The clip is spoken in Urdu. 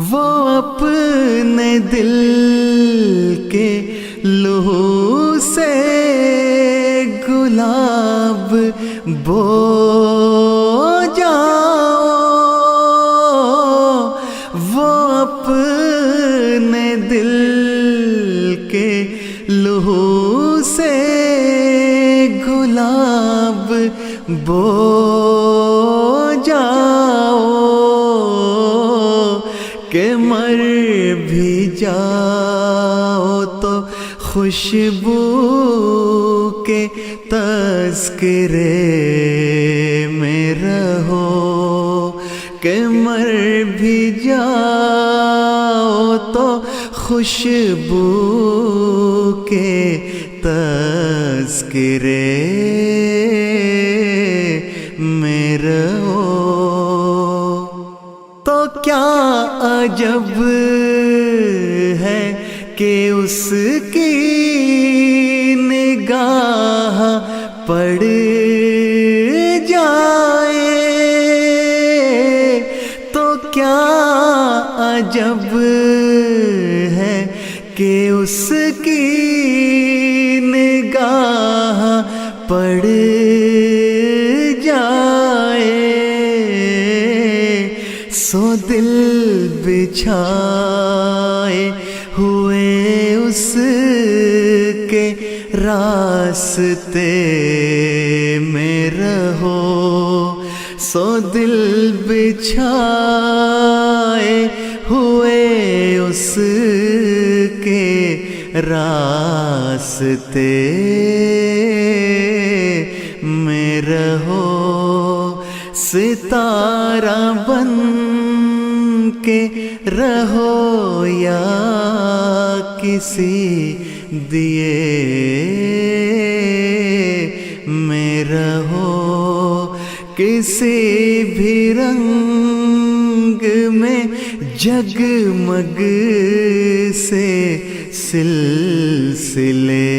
وہ اپنے دل کے لہو سے گلاب بو جاؤ، وہ اپنے دل کے لہو سے گلاب بو جاؤ کہ مر بھی جاؤ تو خوشبو کے تذکرے میں رہو، کہ مر بھی جاؤ تو خوشبو کے تذکرے میں رہو۔ تو کیا عجب ہے کہ اس کی نگاہ پڑ جائے، تو کیا عجب ہے کہ اس کی نگاہ پڑ جائے، سو دل بچھائے ہوئے اس کے راستے میں رہو، سو دل بچھائے ہوئے اس کے راستے میں رہو، ستارہ بن کے رہو یا کسی دیے میں رہو، کسی بھی رنگ میں جگمگ سے سلسلے